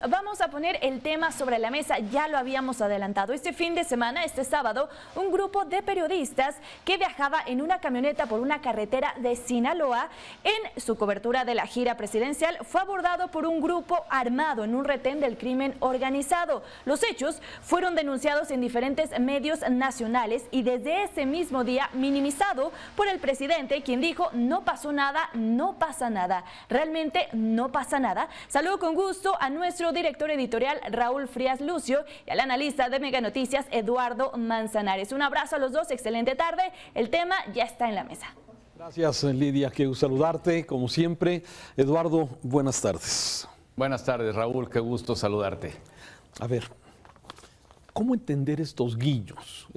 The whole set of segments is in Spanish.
Vamos a poner el tema sobre la mesa, ya lo habíamos adelantado. Este fin de semana, este sábado, un grupo de periodistas que viajaba en una camioneta por una carretera de Sinaloa, en su cobertura de la gira presidencial, fue abordado por un grupo armado en un retén del crimen organizado. Los hechos fueron denunciados en diferentes medios nacionales y desde ese mismo día minimizado por el presidente, quien dijo: no pasó nada, no pasa nada. Realmente no pasa nada. Saludo con gusto a nuestro director editorial Raúl Frías Lucio y al analista de Mega Noticias Eduardo Manzanares. Un abrazo a los dos, excelente tarde, el tema ya está en la mesa. Gracias, Lidia, qué gusto saludarte, como siempre. Eduardo, buenas tardes. Buenas tardes, Raúl, qué gusto saludarte. A ver, ¿cómo entender estos guiños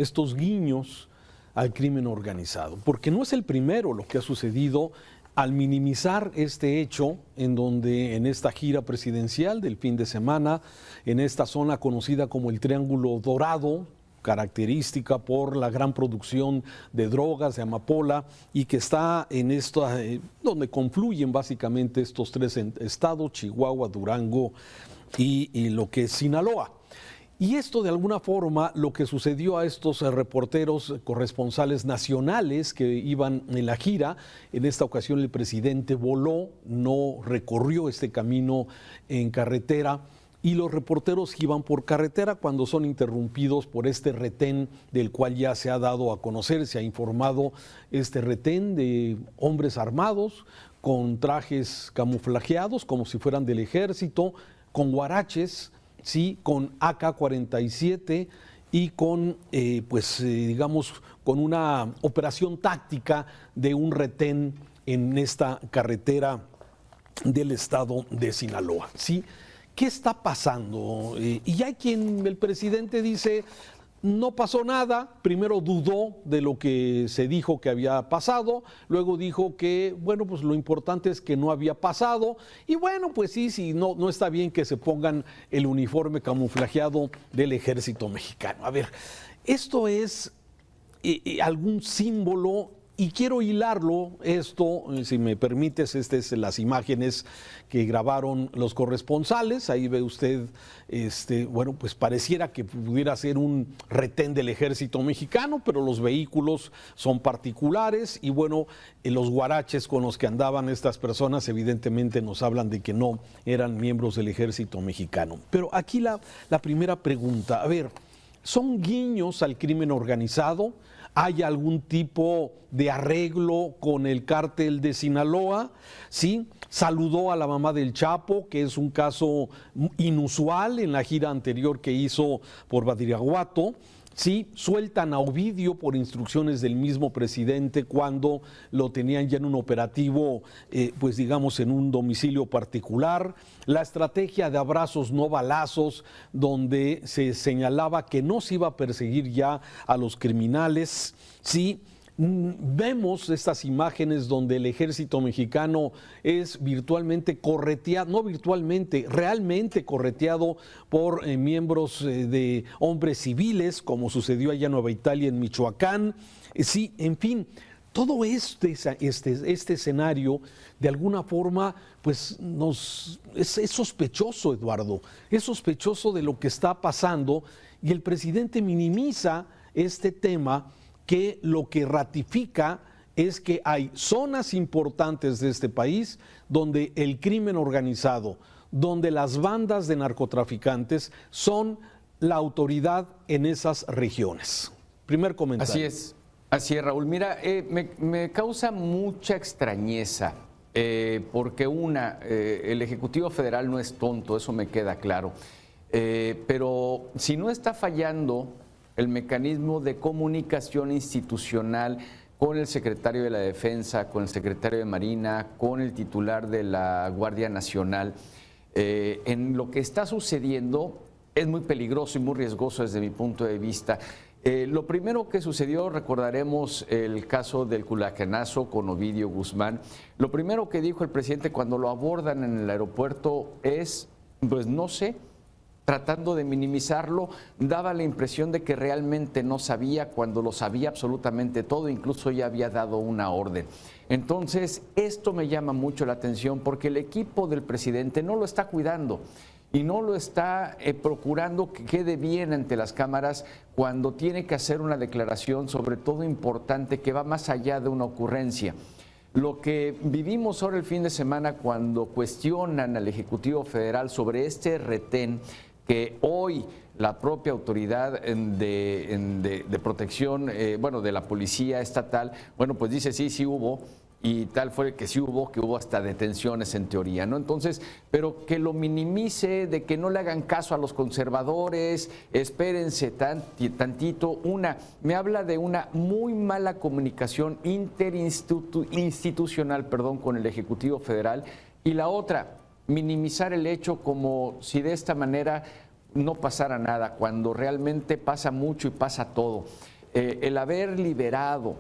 al crimen organizado? Porque no es el primero lo que ha sucedido al minimizar este hecho, en donde en esta gira presidencial del fin de semana, en esta zona conocida como el Triángulo Dorado, característica por la gran producción de drogas, de amapola, y que está en esta, donde confluyen básicamente estos tres estados, Chihuahua, Durango y lo que es Sinaloa. Y esto, de alguna forma, lo que sucedió a estos reporteros corresponsales nacionales que iban en la gira, en esta ocasión el presidente voló, no recorrió este camino en carretera, y los reporteros iban por carretera cuando son interrumpidos por este retén del cual ya se ha dado a conocer, se ha informado, este retén de hombres armados con trajes camuflajeados como si fueran del ejército, con huaraches, sí, con AK-47 y con, digamos, con una operación táctica de un retén en esta carretera del estado de Sinaloa, ¿sí? ¿Qué está pasando? Y hay quien, el presidente dice: no pasó nada. Primero dudó de lo que se dijo que había pasado, luego dijo que, bueno, pues lo importante es que no había pasado, y bueno, pues sí, no está bien que se pongan el uniforme camuflajeado del ejército mexicano. A ver, esto es algún símbolo. Y quiero hilarlo esto, si me permites, estas son las imágenes que grabaron los corresponsales. Ahí ve usted, bueno, pues pareciera que pudiera ser un retén del ejército mexicano, pero los vehículos son particulares y bueno, los huaraches con los que andaban estas personas evidentemente nos hablan de que no eran miembros del ejército mexicano. Pero aquí la primera pregunta, a ver, ¿son guiños al crimen organizado? ¿Hay algún tipo de arreglo con el cártel de Sinaloa? ¿Sí? Saludó a la mamá del Chapo, que es un caso inusual en la gira anterior que hizo por Badiraguato. Sí, sueltan a Ovidio por instrucciones del mismo presidente cuando lo tenían ya en un operativo, pues digamos en un domicilio particular. La estrategia de abrazos no balazos, donde se señalaba que no se iba a perseguir ya a los criminales. Sí, vemos estas imágenes donde el ejército mexicano es virtualmente correteado, no virtualmente, realmente correteado por miembros de hombres civiles, como sucedió allá en Nueva Italia, en Michoacán. Sí, en fin, todo este escenario, de alguna forma, pues es sospechoso, Eduardo, es sospechoso de lo que está pasando, y el presidente minimiza este tema, que lo que ratifica es que hay zonas importantes de este país donde el crimen organizado, donde las bandas de narcotraficantes son la autoridad en esas regiones. Primer comentario. Así es, Raúl. Mira, me causa mucha extrañeza porque el Ejecutivo Federal no es tonto, eso me queda claro, pero si no está fallando el mecanismo de comunicación institucional con el secretario de la Defensa, con el secretario de Marina, con el titular de la Guardia Nacional, en lo que está sucediendo es muy peligroso y muy riesgoso desde mi punto de vista. Lo primero que sucedió, recordaremos el caso del culacanazo con Ovidio Guzmán. Lo primero que dijo el presidente cuando lo abordan en el aeropuerto es, pues no sé, tratando de minimizarlo, daba la impresión de que realmente no sabía cuando lo sabía absolutamente todo, incluso ya había dado una orden. Entonces, esto me llama mucho la atención porque el equipo del presidente no lo está cuidando. y no lo está procurando que quede bien ante las cámaras cuando tiene que hacer una declaración, sobre todo importante, que va más allá de una ocurrencia. Lo que vivimos ahora el fin de semana cuando cuestionan al Ejecutivo Federal sobre este retén que hoy la propia autoridad de protección, de la policía estatal, pues dice sí hubo, y tal fue que sí hubo, que hubo hasta detenciones en teoría, ¿no? Entonces, pero que lo minimice, de que no le hagan caso a los conservadores, espérense tantito. Me habla de una muy mala comunicación interinstitucional, con el Ejecutivo Federal, y la otra, minimizar el hecho como si de esta manera no pasara nada, cuando realmente pasa mucho y pasa todo. El haber liberado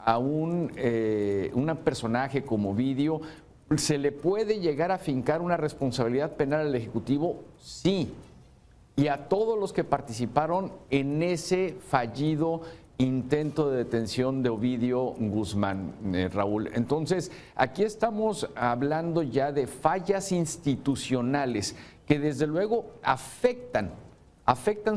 a un personaje como Ovidio, ¿se le puede llegar a fincar una responsabilidad penal al Ejecutivo? Sí. Y a todos los que participaron en ese fallido intento de detención de Ovidio Guzmán, Raúl. Entonces, aquí estamos hablando ya de fallas institucionales que desde luego afectan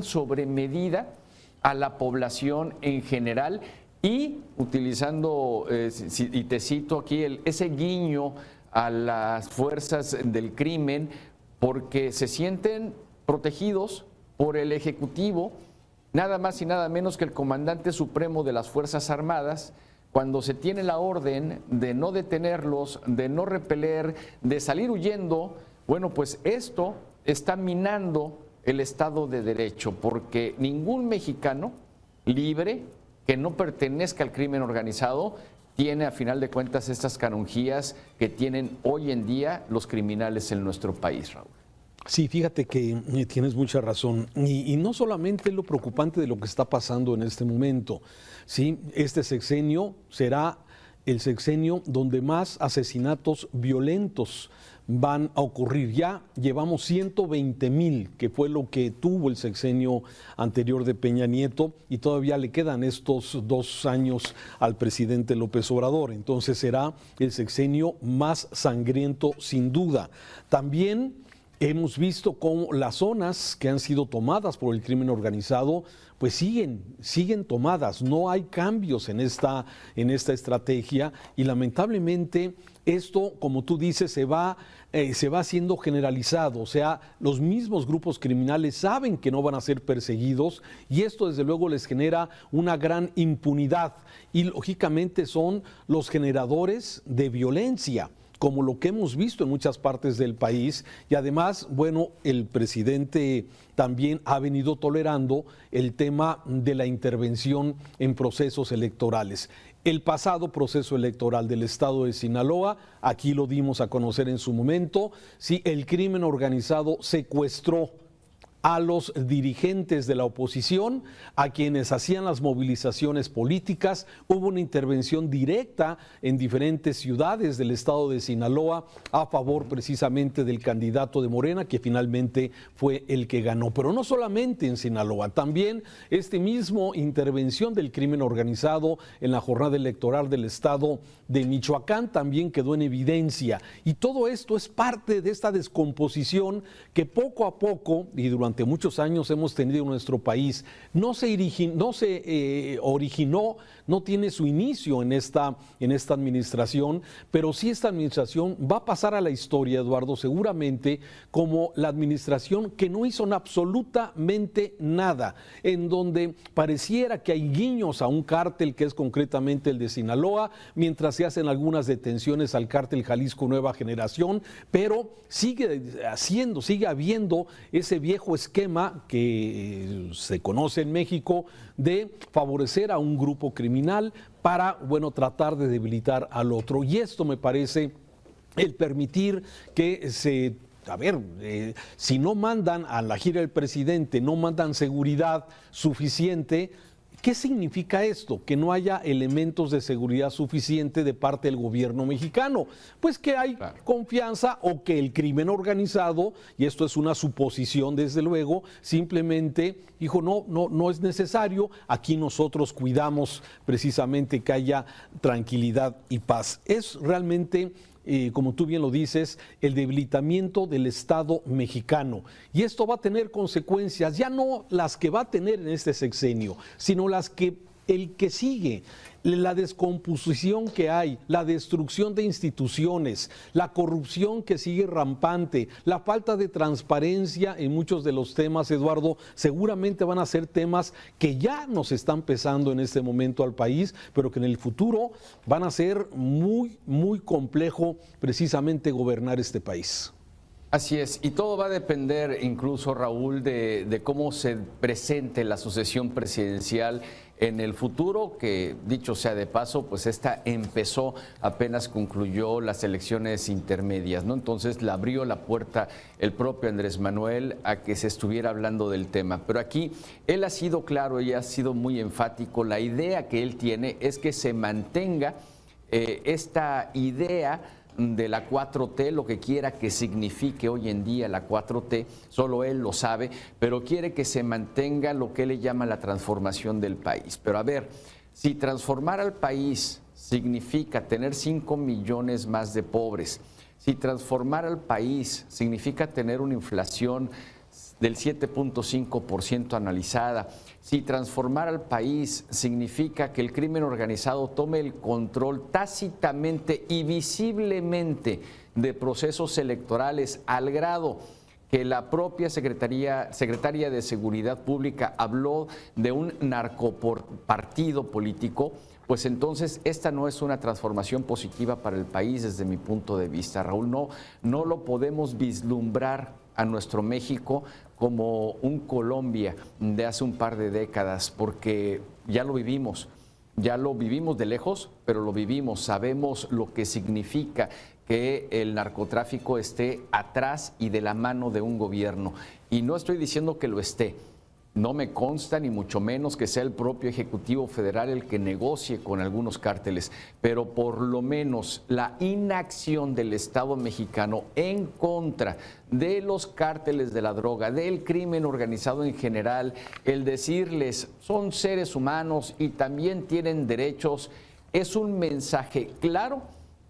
sobremedida a la población en general. Y utilizando, y te cito aquí, ese guiño a las fuerzas del crimen, porque se sienten protegidos por el Ejecutivo, nada más y nada menos que el comandante supremo de las Fuerzas Armadas, cuando se tiene la orden de no detenerlos, de no repeler, de salir huyendo. Pues esto está minando el Estado de Derecho, porque ningún mexicano libre que no pertenezca al crimen organizado tiene a final de cuentas estas canonjías que tienen hoy en día los criminales en nuestro país, Raúl. Sí, fíjate que tienes mucha razón. Y no solamente es lo preocupante de lo que está pasando en este momento. ¿Sí? Este sexenio será el sexenio donde más asesinatos violentos van a ocurrir. Ya llevamos 120,000, que fue lo que tuvo el sexenio anterior de Peña Nieto, y todavía le quedan estos 2 años al presidente López Obrador. Entonces será el sexenio más sangriento sin duda. También hemos visto cómo las zonas que han sido tomadas por el crimen organizado pues siguen tomadas, no hay cambios en esta estrategia, y lamentablemente esto, como tú dices, se va haciendo generalizado. O sea, los mismos grupos criminales saben que no van a ser perseguidos, y esto desde luego les genera una gran impunidad, y lógicamente son los generadores de violencia, como lo que hemos visto en muchas partes del país. Y además, el presidente también ha venido tolerando el tema de la intervención en procesos electorales. El pasado proceso electoral del estado de Sinaloa, aquí lo dimos a conocer en su momento, sí, el crimen organizado secuestró a los dirigentes de la oposición, a quienes hacían las movilizaciones políticas. Hubo una intervención directa en diferentes ciudades del estado de Sinaloa a favor precisamente del candidato de Morena, que finalmente fue el que ganó. Pero no solamente en Sinaloa, también mismo intervención del crimen organizado en la jornada electoral del estado de Michoacán también quedó en evidencia. Y todo esto es parte de esta descomposición que poco a poco y durante muchos años hemos tenido en nuestro país. No se originó, no tiene su inicio en esta administración, pero sí esta administración va a pasar a la historia, Eduardo, seguramente como la administración que no hizo absolutamente nada, en donde pareciera que hay guiños a un cártel que es concretamente el de Sinaloa, mientras se hacen algunas detenciones al cártel Jalisco Nueva Generación, pero sigue habiendo ese viejo esquema que se conoce en México de favorecer a un grupo criminal para, tratar de debilitar al otro. Y esto me parece el permitir que si no mandan a la gira del presidente, no mandan seguridad suficiente. ¿Qué significa esto? Que no haya elementos de seguridad suficiente de parte del gobierno mexicano. Pues que hay confianza, o que el crimen organizado, y esto es una suposición desde luego, simplemente dijo no es necesario, aquí nosotros cuidamos precisamente que haya tranquilidad y paz. Es realmente como tú bien lo dices, el debilitamiento del Estado mexicano. Y esto va a tener consecuencias, ya no las que va a tener en este sexenio, sino las que el que sigue. La descomposición que hay, la destrucción de instituciones, la corrupción que sigue rampante, la falta de transparencia en muchos de los temas, Eduardo, seguramente van a ser temas que ya nos están pesando en este momento al país, pero que en el futuro van a ser muy, muy complejo precisamente gobernar este país. Así es, y todo va a depender incluso, Raúl, de cómo se presente la sucesión presidencial en el futuro, que dicho sea de paso, pues esta empezó, apenas concluyó las elecciones intermedias, ¿no? Entonces le abrió la puerta el propio Andrés Manuel a que se estuviera hablando del tema. Pero aquí él ha sido claro y ha sido muy enfático. La idea que él tiene es que se mantenga esta idea de la 4T, lo que quiera que signifique hoy en día la 4T, solo él lo sabe, pero quiere que se mantenga lo que él le llama la transformación del país. Pero a ver, si transformar al país significa tener 5 millones más de pobres, si transformar al país significa tener una inflación del 7.5% anualizada, si transformar al país significa que el crimen organizado tome el control tácitamente y visiblemente de procesos electorales al grado que la propia secretaria de Seguridad Pública habló de un narcopartido político, pues entonces esta no es una transformación positiva para el país desde mi punto de vista, Raúl. No lo podemos vislumbrar a nuestro México como un Colombia de hace un par de décadas, porque ya lo vivimos de lejos, pero lo vivimos, sabemos lo que significa que el narcotráfico esté atrás y de la mano de un gobierno. Y no estoy diciendo que lo esté. No me consta ni mucho menos que sea el propio Ejecutivo Federal el que negocie con algunos cárteles, pero por lo menos la inacción del Estado mexicano en contra de los cárteles de la droga, del crimen organizado en general, el decirles son seres humanos y también tienen derechos, es un mensaje claro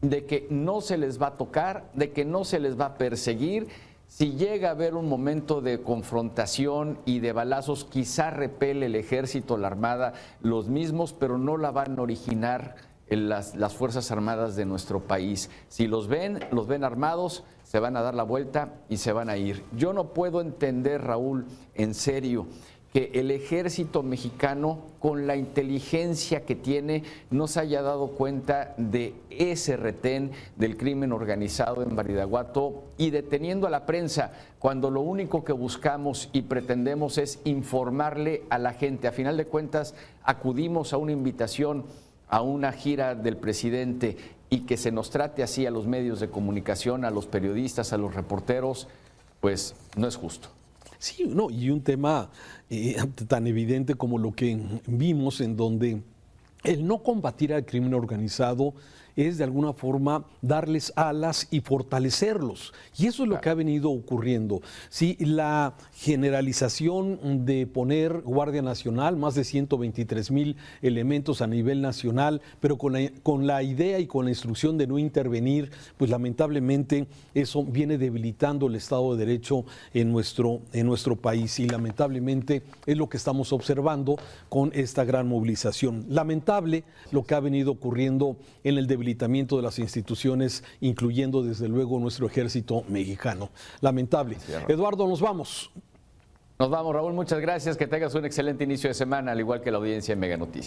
de que no se les va a tocar, de que no se les va a perseguir. Si llega a haber un momento de confrontación y de balazos, quizá repele el ejército, la armada, los mismos, pero no la van a originar las Fuerzas Armadas de nuestro país. Si los ven armados, se van a dar la vuelta y se van a ir. Yo no puedo entender, Raúl, en serio, que el ejército mexicano, con la inteligencia que tiene, no se haya dado cuenta de ese retén del crimen organizado en Badiraguato y deteniendo a la prensa, cuando lo único que buscamos y pretendemos es informarle a la gente. A final de cuentas, acudimos a una invitación, a una gira del presidente, y que se nos trate así a los medios de comunicación, a los periodistas, a los reporteros, pues no es justo. Sí, no, y un tema tan evidente como lo que vimos, en donde el no combatir al crimen organizado es de alguna forma darles alas y fortalecerlos. Y eso es lo que ha venido ocurriendo. Sí, la generalización de poner Guardia Nacional, más de 123,000 elementos a nivel nacional, pero con la idea y con la instrucción de no intervenir, pues lamentablemente eso viene debilitando el Estado de Derecho en nuestro país. Y lamentablemente es lo que estamos observando con esta gran movilización. Lamentable lo que ha venido ocurriendo en el debilitamiento de las instituciones, incluyendo desde luego nuestro ejército mexicano. Lamentable. Eduardo, nos vamos. Nos vamos, Raúl, muchas gracias, que tengas un excelente inicio de semana, al igual que la audiencia en Mega Noticias.